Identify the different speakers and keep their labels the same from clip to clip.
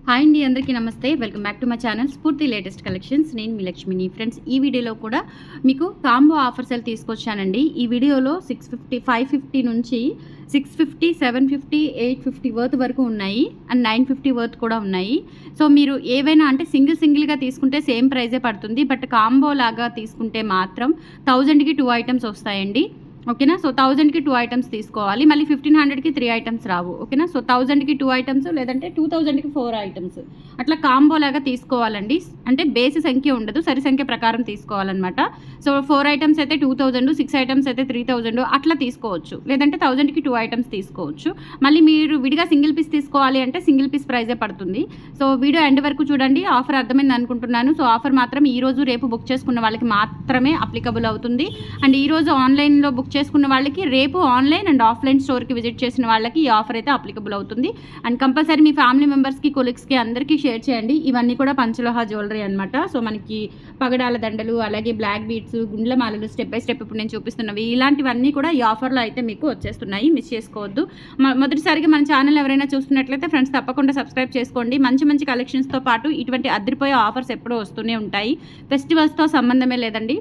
Speaker 1: Hi అండి, అందరికీ నమస్తే. Welcome back to my channel స్ఫూర్తి లేటెస్ట్ కలెక్షన్స్. నేను మీ లక్ష్మిని. ఫ్రెండ్స్, ఈ వీడియోలో కూడా మీకు కాంబో ఆఫర్స్ తీసుకొచ్చానండి. ఈ వీడియోలో 650, 550 నుంచి 650, 750, 850 వర్త్ వరకు ఉన్నాయి అండ్ 950 వర్త్ కూడా ఉన్నాయి. సో మీరు ఏవైనా అంటే సింగిల్గా తీసుకుంటే సేమ్ ప్రైజే పడుతుంది. బట్ కాంబో లాగా తీసుకుంటే మాత్రం 1000కి 2 ఐటమ్స్ వస్తాయండి. ఓకేనా. సో 1000కి 2 ఐటమ్స్ తీసుకోవాలి. మళ్ళీ 1500కి 3 ఐటమ్స్ రావు. ఓకేనా. సో 1000కి 2 ఐటమ్స్ లేదంటే 2000కి 4 ఐటమ్స్ అట్లా కాంబో లాగా తీసుకోవాలండి. అంటే బేసి సంఖ్య ఉండదు, సరి సంఖ్య ప్రకారం తీసుకోవాలన్నమాట. సో 4 ఐటమ్స్ అయితే 2000, 6 ఐటమ్స్ అయితే 3000 అట్లా తీసుకోవచ్చు. లేదంటే 1000కి 2 ఐటమ్స్ తీసుకోవచ్చు. మళ్ళీ మీరు విడిగా సింగిల్ పీస్ తీసుకోవాలి అంటే సింగిల్ పీస్ ప్రైజే పడుతుంది. సో వీడియో ఎండ్ వరకు చూడండి. ఆఫర్ అర్థమైంది అనుకుంటున్నాను. సో ఆఫర్ మాత్రం ఈరోజు రేపు బుక్ చేసుకున్న వాళ్ళకి మాత్రమే అప్లికబుల్ అవుతుంది. అండ్ ఈరోజు ఆన్లైన్లో బుక్ చేసుకున్న వాళ్ళకి రేపు ఆన్లైన్ అండ్ ఆఫ్లైన్ స్టోర్కి విజిట్ చేసిన వాళ్ళకి ఈ ఆఫర్ అయితే అప్లికబుల్ అవుతుంది. అండ్ కంపల్సరీ మీ ఫ్యామిలీ మెంబర్స్కి, కొలీగ్స్కి అందరికీ షేర్ చేయండి. ఇవన్నీ కూడా పంచలోహ జ్యువెలరీ అనమాట. సో మనకి పగడాల దండలు, అలాగే బ్లాక్ బీడ్స్, గుండ్ల మాలలు స్టెప్ బై స్టెప్ ఇప్పుడు నేను చూపిస్తున్నవి ఇలాంటివన్నీ కూడా ఈ ఆఫర్లో అయితే మీకు వచ్చేస్తున్నాయి. మిస్ చేసుకోవద్దు. మొదటిసారిగా మన ఛానల్ ఎవరైనా చూస్తున్నట్లయితే ఫ్రెండ్స్ తప్పకుండా సబ్స్క్రైబ్ చేసుకోండి. మంచి మంచి కలెక్షన్స్తో పాటు ఇటువంటి అదిరిపోయే ఆఫర్స్ ఎప్పుడూ వస్తూనే ఉంటాయి. ఫెస్టివల్స్తో సంబంధమే లేదండి.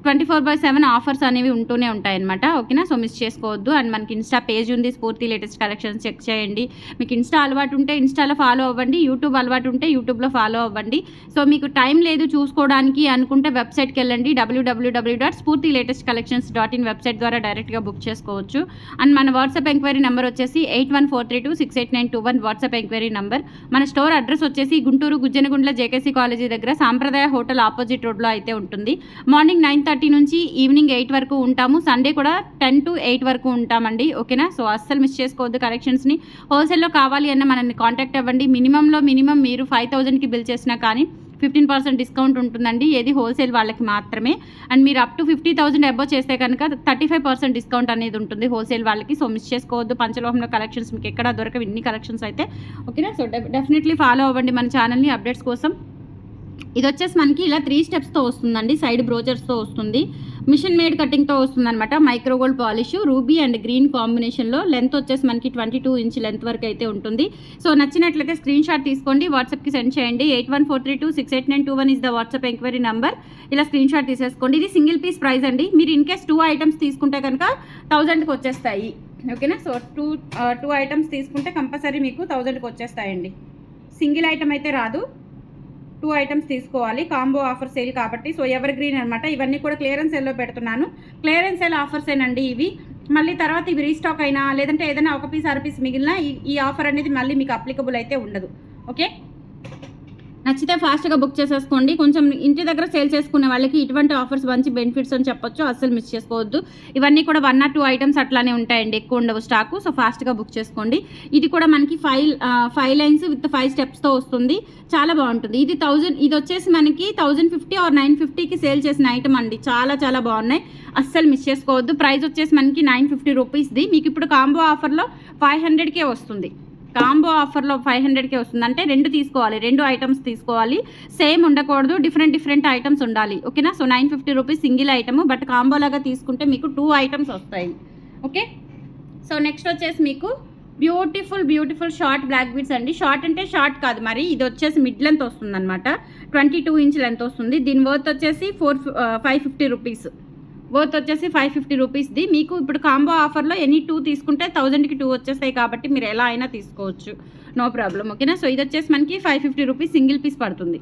Speaker 1: 24/7 ఆఫర్స్ అనేవి ఉంటూనే ఉంటాయన్నమాట. ఓకేనా. సో మిస్ చేసుకోవద్దు. అండ్ మనకి ఇన్స్టా పేజ్ ఉంది, స్ఫూర్తి లేటెస్ట్ కలెక్షన్స్, చెక్ చేయండి. మీకు ఇన్స్టా అలవాటు ఉంటే ఇన్స్టాలో ఫాలో అవ్వండి, యూట్యూబ్ అలవాటు ఉంటే యూట్యూబ్లో ఫాలో అవ్వండి. సో మీకు టైం లేదు చూసుకోవడానికి అనుకుంటే వెబ్సైట్కి వెళ్ళండి. www.spurtilatestcollections.in వెబ్సైట్ ద్వారా డైరెక్ట్గా బుక్ చేసుకోవచ్చు. అండ్ మన వాట్సాప్ ఎంక్వైరీ నెంబర్ వచ్చేసి 8143268921 వాట్సాప్ ఎంక్వైరీ నెంబర్. మన స్టోర్ అడ్రస్ వచ్చేసి గుంటూరు గుజ్జనగుండ్ల జేకేసీ కాలేజీ దగ్గర సాంప్రదాయ హోటల్ ఆపోజిట్ రోడ్లో అయితే ఉంటుంది. మార్నింగ్ 9:30 నుంచి ఈవినింగ్ 8 వరకు ఉంటాము. సండే కూడా 10 to 8 వరకు ఉంటామండి. ఓకేనా. సో అస్సలు మిస్ చేసుకోవద్దు కలెక్షన్స్ని. హోల్సేల్లో కావాలి అన్న మనల్ని కాంటాక్ట్ అవ్వండి. మినిమం మీరు 5000కి బిల్ చేసినా కానీ 15% డిస్కౌంట్ ఉంటుందండి. ఏది హోల్సేల్ వాళ్ళకి మాత్రమే. అండ్ మీరు అప్ టు 50,000 అబోవ్ చేస్తే కనుక 35% డిస్కౌంట్ అనేది ఉంటుంది హోల్సేల్ వాళ్ళకి. సో మిస్ చేసుకోవద్దు. పంచలోహంలో కలెక్షన్స్ మీకు ఎక్కడ దొరకవు ఇన్ని కలెక్షన్స్ అయితే. ఓకేనా. సో డెఫినెట్లీ ఫాలో అవ్వండి మన ఛానల్ని అప్డేట్స్ కోసం. ఇది వచ్చేసి మనకి ఇలా 3 స్టెప్స్తో వస్తుందండి. సైడ్ బ్రోచర్స్తో వస్తుంది. మిషన్ మేడ్ కటింగ్తో వస్తుంది అనమాట. Micro gold polish, ruby and green కాంబినేషన్లో. లెంత్ వచ్చేసి మనకి 22 ఇంచ్ లెంత్ వరకు అయితే ఉంటుంది. సో నచ్చినట్లయితే స్క్రీన్ షాట్ తీసుకోండి, వాట్సాప్కి సెండ్ చేయండి. 8143268921 is the WhatsApp enquiry number. ఇలా స్క్రీన్ షాట్ తీసేసుకోండి. ఇది సింగిల్ పీస్ ప్రైస్ అండి. మీరు ఇన్ కేస్ 2 ఐటమ్స్ తీసుకుంటే కనుక 1000కి వచ్చేస్తాయి. ఓకేనా. సో 2 ఐటమ్స్ తీసుకుంటే కంపల్సరీ మీకు 1000కి వచ్చేస్తాయండి. సింగిల్ ఐటమ్ అయితే రాదు. 2 ఐటమ్స్ తీసుకోవాలి. కాంబో ఆఫర్ సేల్ కాబట్టి. సో ఎవర్ గ్రీన్ అనమాట. ఇవన్నీ కూడా క్లియరెన్స్ సేల్లో పెడుతున్నాను. క్లియరెన్స్ సేల్ ఆఫర్సేనండి ఇవి. మళ్ళీ తర్వాత ఇవి రీస్టాక్ అయినా లేదంటే ఏదైనా ఒక పీస్ అర పీస్ మిగిలినా ఈ ఆఫర్ అనేది మళ్ళీ మీకు అప్లికబుల్ అయితే ఉండదు. ఓకే. నచ్చితే ఫాస్ట్గా బుక్ చేసేసుకోండి. కొంచెం ఇంటి దగ్గర సేల్ చేసుకునే వాళ్ళకి ఇటువంటి ఆఫర్స్ మంచి బెనిఫిట్స్ అని చెప్పొచ్చు. అస్సలు మిస్ చేసుకోవద్దు. ఇవన్నీ కూడా 1 or 2 ఐటమ్స్ అట్లానే ఉంటాయండి, ఎక్కువ ఉండవు స్టాకు. సో ఫాస్ట్గా బుక్ చేసుకోండి. ఇది కూడా మనకి 5 లైన్స్ విత్ 5 స్టెప్స్తో వస్తుంది. చాలా బాగుంటుంది. ఇది వచ్చేసి మనకి 1050 or 950కి సేల్ చేసిన ఐటమ్ అండి. చాలా చాలా బాగున్నాయి. అస్సలు మిస్ చేసుకోవద్దు. ప్రైస్ వచ్చేసి మనకి 950 రూపీస్ది. మీకు ఇప్పుడు కాంబో ఆఫర్లో 500కే వస్తుంది. కాంబో ఆఫర్లో 500కే వస్తుంది. అంటే 2 తీసుకోవాలి, 2 ఐటమ్స్ తీసుకోవాలి. సేమ్ ఉండకూడదు, డిఫరెంట్ ఐటమ్స్ ఉండాలి. ఓకేనా. So 950 rupees single item. But combo లాగా తీసుకుంటే మీకు 2 ఐటమ్స్ వస్తాయి. ఓకే. సో నెక్స్ట్ వచ్చేసి మీకు బ్యూటిఫుల్ షార్ట్ బ్లాక్ బీడ్స్ అండి. షార్ట్ అంటే షార్ట్ కాదు మరి, ఇది వచ్చేసి మిడ్ లెంత్ వస్తుంది అనమాట. 22 ఇంచ్ లెంత్ వస్తుంది. దీని వర్త్ వచ్చేసి 550 రూపీస్. వర్త్ వచ్చేసి 550 రూపీస్ది. మీకు ఇప్పుడు కాంబో ఆఫర్లో ఎనీ 2 తీసుకుంటే 1000కి 2 వచ్చేస్తాయి కాబట్టి మీరు ఎలా అయినా తీసుకోవచ్చు, నో ప్రాబ్లం. ఓకేనా. సో ఇది వచ్చేసి మనకి 550 రూపీస్ సింగిల్ పీస్ పడుతుంది.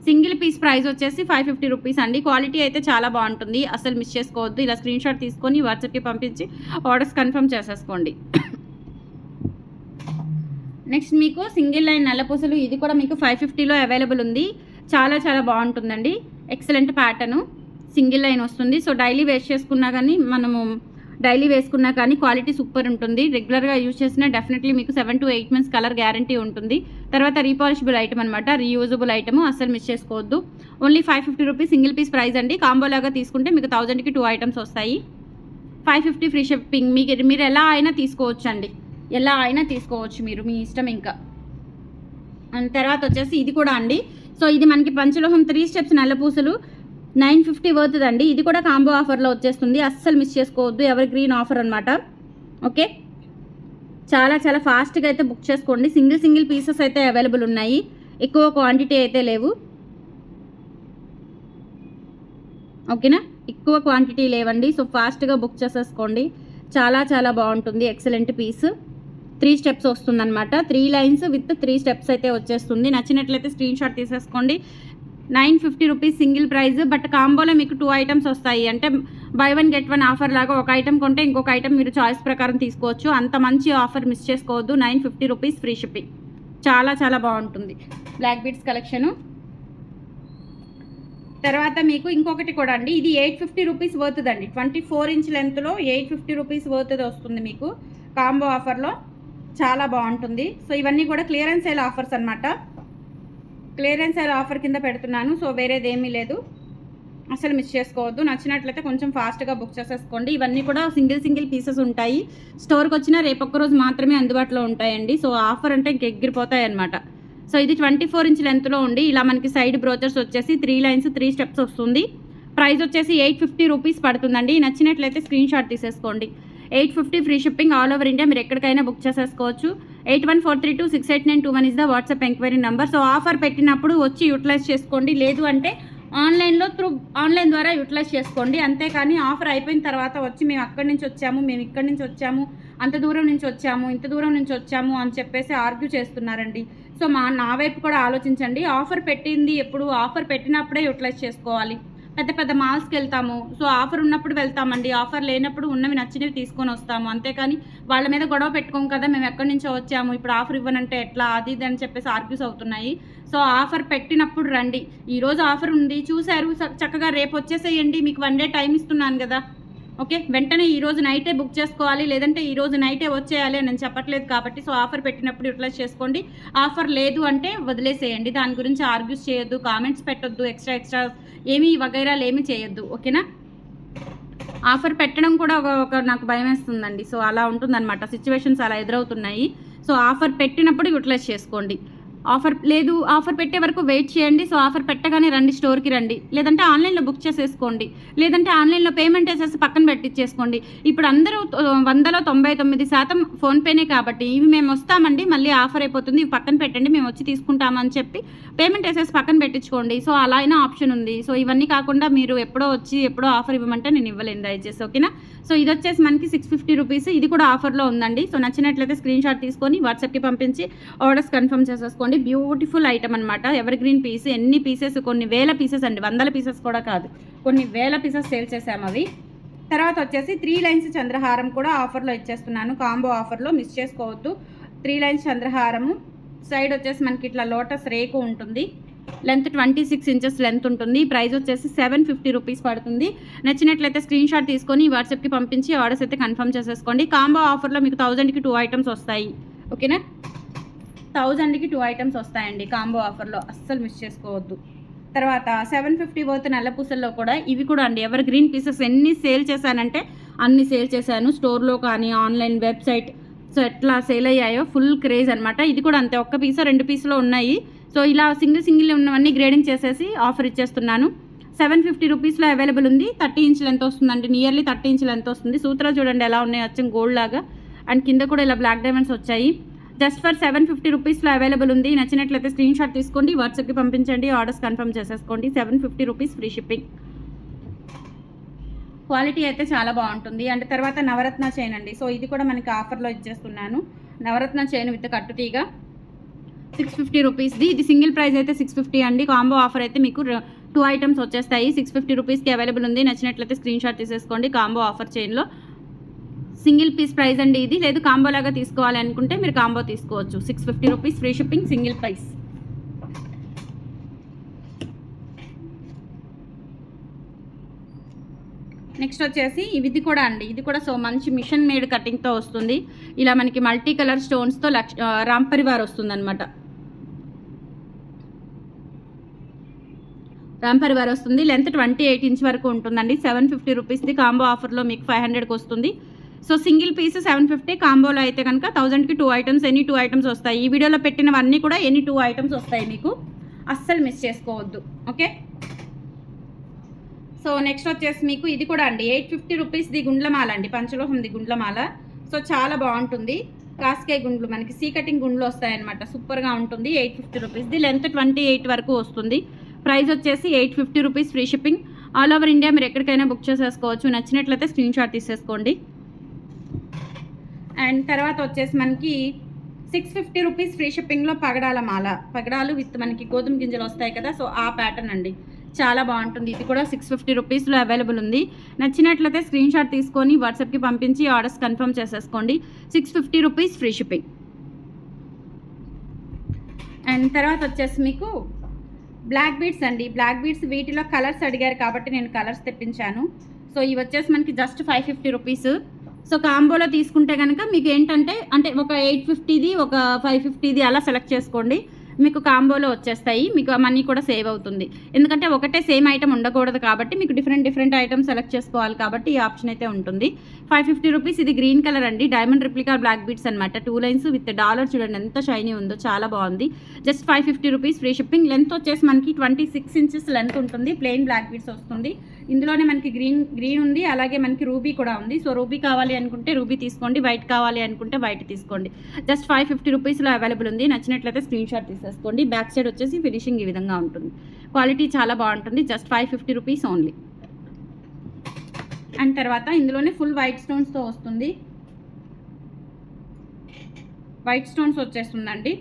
Speaker 1: సింగిల్ పీస్ ప్రైస్ వచ్చేసి 550 రూపీస్ అండి. క్వాలిటీ అయితే చాలా బాగుంటుంది. అసలు మిస్ చేసుకోవద్దు. ఇలా స్క్రీన్ షాట్ తీసుకొని వాట్సాప్కి పంపించి ఆర్డర్స్ కన్ఫర్మ్ చేసేసుకోండి. నెక్స్ట్ మీకు సింగిల్ లైన్ నల్లపూసలు. ఇది కూడా మీకు 550లో అవైలబుల్ ఉంది. చాలా చాలా బాగుంటుందండి. Excellent pattern. సింగిల్ లైన్ వస్తుంది. సో డైలీ వేసుకున్నా కానీ క్వాలిటీ సూపర్ ఉంటుంది. రెగ్యులర్గా యూజ్ చేసినా డెఫినెట్లీ మీకు 7 to 8 months కలర్ గ్యారంటీ ఉంటుంది. తర్వాత రీపాలిషబుల్ ఐటమ్ అనమాట, రీయూజబుల్ ఐటమ్. అస్సలు మిస్ చేసుకోవద్దు. Only 550 rupees single piece price అండి. కాంబో లాగా తీసుకుంటే మీకు 1000కి 2 ఐటమ్స్ వస్తాయి. 550 ఫ్రీ షిప్పింగ్. మీరు ఎలా అయినా తీసుకోవచ్చు అండి, ఎలా అయినా తీసుకోవచ్చు మీరు, మీ ఇష్టం ఇంకా. అండ్ తర్వాత వచ్చేసి ఇది కూడా అండి. సో ఇది మనకి పంచలోహం 3 స్టెప్స్ నల్లపూసలు 950 వర్త్ అండి. ఇది కూడా కాంబో ఆఫర్లో వచ్చేస్తుంది. అస్సలు మిస్ చేసుకోవద్దు. ఎవర్ గ్రీన్ ఆఫర్ అనమాట. ఓకే. చాలా చాలా ఫాస్ట్గా అయితే బుక్ చేసుకోండి. సింగిల్ పీసెస్ అయితే అవైలబుల్ ఉన్నాయి, ఎక్కువ క్వాంటిటీ అయితే లేవు. ఓకేనా, ఎక్కువ క్వాంటిటీ లేవండి. సో ఫాస్ట్గా బుక్ చేసేసుకోండి. చాలా చాలా బాగుంటుంది, ఎక్సలెంట్ పీస్. 3 స్టెప్స్ వస్తుందన్నమాట. 3 లైన్స్ విత్ 3 స్టెప్స్ అయితే వచ్చేస్తుంది. నచ్చినట్లయితే స్క్రీన్ షాట్ తీసేసుకోండి. 950 రూపీస్ సింగిల్ ప్రైస్. బట్ కాంబోలో మీకు 2 ఐటమ్స్ వస్తాయి. అంటే బై 1 గెట్ 1 ఆఫర్ లాగా ఒక ఐటమ్ కొంటే ఇంకొక ఐటమ్ మీరు చాయిస్ ప్రకారం తీసుకోవచ్చు. అంత మంచి ఆఫర్ మిస్ చేసుకోవద్దు. 950 రూపీస్ ఫ్రీ షిప్పింగ్. చాలా చాలా బాగుంటుంది బ్లాక్ బీడ్స్ కలెక్షను. తర్వాత మీకు ఇంకొకటి కూడా అండి, ఇది 850 రూపీస్ వర్త్దండి. 24 ఇంచ్ లెంత్లో 850 రూపీస్ వర్త్ది వస్తుంది మీకు కాంబో ఆఫర్లో. చాలా బాగుంటుంది. సో ఇవన్నీ కూడా క్లియరెన్స్ సేల్ ఆఫర్స్ అనమాట. క్లియరెన్స్ సేల్ ఆఫర్ కింద పెడుతున్నాను. సో వేరేది ఏమీ లేదు, అసలు మిస్ చేసుకోవద్దు. నచ్చినట్లయితే కొంచెం ఫాస్ట్గా బుక్ చేసేసుకోండి. ఇవన్నీ కూడా సింగిల్ పీసెస్ ఉంటాయి. స్టోర్కి వచ్చినా రేపు ఒక్కరోజు మాత్రమే అందుబాటులో ఉంటాయండి. సో ఆఫర్ అంటే ఇంక ఎగిరిపోతాయి అనమాట. సో ఇది 24 ఇంచ్ లెంత్లో ఉండి ఇలా మనకి సైడ్ బ్రోచర్స్ వచ్చేసి 3 లైన్స్ 3 స్టెప్స్ వస్తుంది. ప్రైస్ వచ్చేసి 850 రూపీస్ పడుతుందండి. నచ్చినట్లయితే స్క్రీన్ షాట్ తీసేసుకోండి. 850 free shipping all over India. మీరు ఎక్కడికైనా బుక్ చేసేసుకోవచ్చు. 8143268921 is the WhatsApp enquiry number. So offer పెట్టినప్పుడు వచ్చి యూటిలైజ్ చేసుకోండి. లేదు అంటే ఆన్లైన్ ద్వారా యూటిలైజ్ చేసుకోండి. అంతేకాని ఆఫర్ అయిపోయిన తర్వాత వచ్చి మేము అక్కడి నుంచి వచ్చాము, మేము ఇక్కడి నుంచి వచ్చాము, అంత దూరం నుంచి వచ్చాము, ఇంత దూరం నుంచి వచ్చాము అని చెప్పేసి ఆర్గ్యూ చేస్తున్నారండి. సో నా వైపు కూడా ఆలోచించండి. ఆఫర్ పెట్టింది ఎప్పుడు, ఆఫర్ పెట్టినప్పుడే యూటిలైజ్ చేసుకోవాలి. పెద్ద మాల్స్కి వెళ్తాము, సో ఆఫర్ ఉన్నప్పుడు వెళ్తామండి. ఆఫర్ లేనప్పుడు ఉన్నవి నచ్చినవి తీసుకొని వస్తాము. అంతేకాని వాళ్ళ మీద గొడవ పెట్టుకోము కదా, మేము ఎక్కడి నుంచో వచ్చాము, ఇప్పుడు ఆఫర్ ఇవ్వనంటే ఎట్లా, అది ఇది అని చెప్పేసి ఆర్గ్యూస్ అవుతున్నాయి. సో ఆఫర్ పెట్టినప్పుడు రండి. ఈరోజు ఆఫర్ ఉంది చూశారు, చక్కగా రేపు వచ్చేసేయండి. మీకు 1 డే టైం ఇస్తున్నాను కదా. ఓకే, వెంటనే ఈరోజు నైటే బుక్ చేసుకోవాలి, లేదంటే ఈరోజు నైటే వచ్చేయాలి అని నేను చెప్పట్లేదు కాబట్టి. సో ఆఫర్ పెట్టినప్పుడు యూటిలైజ్ చేసుకోండి. ఆఫర్ లేదు అంటే వదిలేసేయండి. దాని గురించి ఆర్గ్యూస్ చేయొద్దు, కామెంట్స్ పెట్టొద్దు, ఎక్స్ట్రా ఏమీ వగైరాలు ఏమీ చేయొద్దు. ఓకేనా, ఆఫర్ పెట్టడం కూడా ఒక నాకు భయం వేస్తుందండి. సో అలా ఉంటుందన్నమాట, సిచ్యువేషన్స్ అలా ఎదురవుతున్నాయి. సో ఆఫర్ పెట్టినప్పుడు యూటిలైజ్ చేసుకోండి. ఆఫర్ లేదు, ఆఫర్ పెట్టే వరకు వెయిట్ చేయండి. సో ఆఫర్ పెట్టగానే రండి, స్టోర్కి రండి. లేదంటే ఆన్లైన్లో బుక్ చేసేసుకోండి. లేదంటే ఆన్లైన్లో పేమెంట్ వేసేసి పక్కన పెట్టించేసుకోండి. ఇప్పుడు అందరూ 100లో 99% ఫోన్పేనే కాబట్టి ఇవి మేము వస్తామండి, మళ్ళీ ఆఫర్ అయిపోతుంది, ఇవి పక్కన పెట్టండి, మేము వచ్చి తీసుకుంటామని చెప్పి పేమెంట్ వేసేసి పక్కన పెట్టించుకోండి. సో అలా అయినా ఆప్షన్ ఉంది. సో ఇవన్నీ కాకుండా మీరు ఎప్పుడో వచ్చి ఎప్పుడో ఆఫర్ ఇవ్వమంటే నేను ఇవ్వలేను దయచేసి. ఓకేనా, సో ఇది వచ్చేసి మనకి 650 రూపీస్. ఇది కూడా ఆఫర్లో ఉందండి. సో నచ్చినట్లయితే స్క్రీన్ షాట్ తీసుకొని వాట్సాప్కి పంపించి ఆర్డర్స్ కన్ఫర్మ్ చేసేసుకోండి. బ్యూటిఫుల్ ఐటమ్ అనమాట, ఎవర్ గ్రీన్ పీస్. ఎన్ని పీసెస్, కొన్ని వేల పీసెస్ అండి, 100 పీసెస్ కూడా కాదు, కొన్ని వేల పీసెస్ సేల్ చేసాము అవి. తర్వాత వచ్చేసి 3 లైన్స్ చంద్రహారం కూడా ఆఫర్లో ఇచ్చేస్తున్నాను, కాంబో ఆఫర్లో, మిస్ చేసుకోవద్దు. 3 లైన్స్ చంద్రహారము, సైడ్ వచ్చేసి మనకి ఇట్లా లోటస్ రేకు ఉంటుంది. లెంత్ 26 ఇంచెస్ లెంత్ ఉంటుంది. ప్రైస్ వచ్చేసి 750 రూపీస్ పడుతుంది. నచ్చినట్లయితే స్క్రీన్ షాట్ తీసుకొని వాట్సాప్కి పంపించి ఆర్డర్స్ అయితే కన్ఫర్మ్ చేసేసుకోండి. కాంబో ఆఫర్లో మీకు 1000కి 2 ఐటమ్స్ వస్తాయి. ఓకేనా, 1000కి 2 ఐటమ్స్ వస్తాయండి కాంబో ఆఫర్లో, అస్సలు మిస్ చేసుకోవద్దు. తర్వాత 750 వర్త్ నల్లపూసల్లో కూడా ఇవి కూడా అండి ఎవర్ గ్రీన్ పీసెస్. ఎన్ని సేల్ చేశానంటే అన్ని సేల్ చేశాను, స్టోర్లో కానీ ఆన్లైన్ వెబ్సైట్. సో ఎట్లా సేల్ అయ్యాయో ఫుల్ క్రేజ్ అనమాట. ఇది కూడా అంతే, 1 పీసో 2 పీసులో ఉన్నాయి. సో ఇలా సింగిల్ ఉన్నవన్నీ గ్రేడింగ్ చేసేసి ఆఫర్ ఇచ్చేస్తున్నాను. 750 రూపీస్లో అవైలబుల్ ఉంది. 30 ఇంచ్ లెంత్ వస్తుందండి, నియర్లీ 30 ఇంచ్ లెంత్ వస్తుంది. సూత్రాలు చూడండి ఎలా ఉన్నాయి, అచ్చం గోల్డ్ లాగా. అండ్ కింద కూడా ఇలా బ్లాక్ డైమండ్స్ వచ్చాయి. జస్ట్ ఫర్ 750 రూపీస్లో అవైలబుల్ ఉంది. నచ్చినట్లయితే స్క్రీన్ షాట్ తీసుకోండి, వాట్సాప్కి పంపించండి, ఆర్డర్స్ కన్ఫర్మ్ చేసేసుకోండి. 750 రూపీస్ ఫ్రీ షిప్పింగ్. క్వాలిటీ అయితే చాలా బాగుంటుంది. అండ్ తర్వాత నవరత్న చైన్ అండి. సో ఇది కూడా మనకి ఆఫర్లో ఇచ్చేస్తున్నాను. నవరత్న చైన్ విత్ కట్టుతీగ 650 రూపీస్ది. ఇది సింగిల్ ప్రైస్ అయితే 650 అండి. కాంబో ఆఫర్ అయితే మీకు 2 ఐటమ్స్ వచ్చేస్తాయి. 650 రూపీస్కి అవైలబుల్ ఉంది. నచ్చినట్లయితే స్క్రీన్ షాట్ తీసేసుకోండి. కాంబో ఆఫర్ చైన్లో సింగిల్ పీస్ ప్రైస్ అండి ఇది. లేదు కాంబో లాగా తీసుకోవాలి అనుకుంటే మీరు కాంబో తీసుకోవచ్చు. 650 rupees free shipping, single price. Next వచ్చేసి ఇది కూడా అండి, ఇది కూడా సో మంచి మిషన్ మేడ్ కటింగ్తో వస్తుంది. ఇలా మనకి మల్టీ కలర్ స్టోన్స్తో రామ్ పరివార్ వస్తుంది అనమాట. రామ్ పరివార్ వస్తుంది. లెంత్ 28 ఇంచ్ వరకు ఉంటుందండి. 750 రూపీస్ది. కాంబో ఆఫర్లో మీకు 500కి వస్తుంది. సో సింగిల్ పీస్ 750, కాంబోలో అయితే కనుక 1000కి 2 ఐటమ్స్, ఎనీ 2 ఐటమ్స్ వస్తాయి. ఈ వీడియోలో పెట్టినవన్నీ కూడా ఎనీ 2 ఐటమ్స్ వస్తాయి మీకు, అస్సలు మిస్ చేసుకోవద్దు. ఓకే, సో నెక్స్ట్ వచ్చేసి మీకు ఇది కూడా అండి 850 రూపీస్ది గుండ్లమాల అండి, పంచలోహంది గుండ్లమాల. సో చాలా బాగుంటుంది. కాస్కాయ గుండ్లు మనకి సీ కటింగ్ గుండ్లు వస్తాయన్నమాట. సూపర్గా ఉంటుంది. 850 రూపీస్ది. లెంత్ 28 వరకు వస్తుంది. ప్రైస్ వచ్చేసి 850 rupees. Free shipping. All over India మీరు ఎక్కడికైనా బుక్ చేసేసుకోవచ్చు. నచ్చినట్లయితే స్క్రీన్ షాట్ తీసేసుకోండి. అండ్ తర్వాత వచ్చేసి మనకి 650 రూపీస్ ఫ్రీ షిప్పింగ్లో పగడాల మాల. పగడాలు విత్ మనకి గోధుమ గింజలు వస్తాయి కదా, సో ఆ ప్యాటర్న్ అండి. చాలా బాగుంటుంది. ఇది కూడా 650 రూపీస్లో అవైలబుల్ ఉంది. నచ్చినట్లయితే స్క్రీన్ షాట్ తీసుకొని వాట్సాప్కి పంపించి ఆర్డర్స్ కన్ఫర్మ్ చేసేసుకోండి. 650 రూపీస్ ఫ్రీ షిప్పింగ్. అండ్ తర్వాత వచ్చేసి మీకు బ్లాక్ బీడ్స్ అండి. బ్లాక్ బీడ్స్ వీటిలో కలర్స్ అడిగారు కాబట్టి నేను కలర్స్ తెప్పించాను. సో ఇవి వచ్చేసి మనకి జస్ట్ 550 రూపీస్. సో కాంబోలో తీసుకుంటే కనుక మీకు ఏంటంటే ఒక 850ది ఒక 550ది అలా సెలెక్ట్ చేసుకోండి. మీకు కాంబోలో వచ్చేస్తాయి. మీకు మనీ కూడా సేవ్ అవుతుంది. ఎందుకంటే ఒకటే సేమ్ ఐటమ్ ఉండకూడదు కాబట్టి మీకు డిఫరెంట్ ఐటమ్ సెలెక్ట్ చేసుకోవాలి కాబట్టి ఈ ఆప్షన్ అయితే ఉంటుంది. 550 రూపీస్. ఇది గ్రీన్ కలర్ అండి. డైమండ్ రిప్లికా బ్లాక్ బీడ్స్ అనమాట. 2 లైన్స్ విత్ డాలర్. చూడండి ఎంత షైనీ ఉందో, చాలా బాగుంది. Just 550 rupees free shipping. Length వచ్చేసి మనకి 26 ఇంచెస్ లెంత్ ఉంటుంది. ప్లెయిన్ బ్లాక్ బీడ్స్ వస్తుంది. ఇందులోనే మనకి గ్రీన్ ఉంది, అలాగే మనకి రూబీ కూడా ఉంది. సో రూబీ కావాలి అనుకుంటే రూబీ తీసుకోండి, వైట్ కావాలి అనుకుంటే వైట్ తీసుకోండి. జస్ట్ 550 రూపీస్లో అవైలబుల్ ఉంది. నచ్చినట్లయితే స్క్రీన్ షాట్ తీసేసుకోండి. బ్యాక్ సైడ్ వచ్చేసి ఫినిషింగ్ ఈ విధంగా ఉంటుంది. క్వాలిటీ చాలా బాగుంటుంది. Just 550 rupees only. అండ్ తర్వాత ఇందులోనే ఫుల్ వైట్ స్టోన్స్తో వస్తుంది. వైట్ స్టోన్స్ వచ్చేస్తుందండి.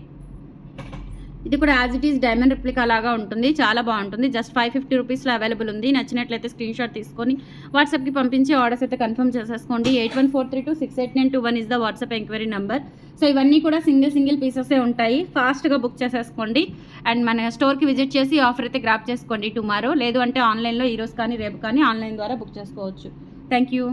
Speaker 1: ఇది కూడా as it is diamond replica లాగా ఉంటుంది. చాలా బాగుంటుంది. జస్ట్ 550 రూపీస్లో అవైలబుల్ ఉంది. నచ్చినట్లయితే స్క్రీన్ షాట్ తీసుకొని వాట్సాప్కి పంపించి ఆర్డర్స్ అయితే కన్ఫర్మ్ చేసేసుకోండి. 8143268921 is the WhatsApp enquiry number. So ఇవన్నీ కూడా సింగిల్ పీసెసే ఉంటాయి. ఫాస్ట్గా బుక్ చేసేసుకోండి. అండ్ మన స్టోర్కి విజిట్ చేసి ఆఫర్ అయితే గ్రాప్ చేసుకోండి టుమారో. లేదు అంటే ఆన్లైన్లో ఈరోజు కానీ రేపు కానీ ఆన్లైన్ ద్వారా బుక్ చేసుకోవచ్చు. Thank you.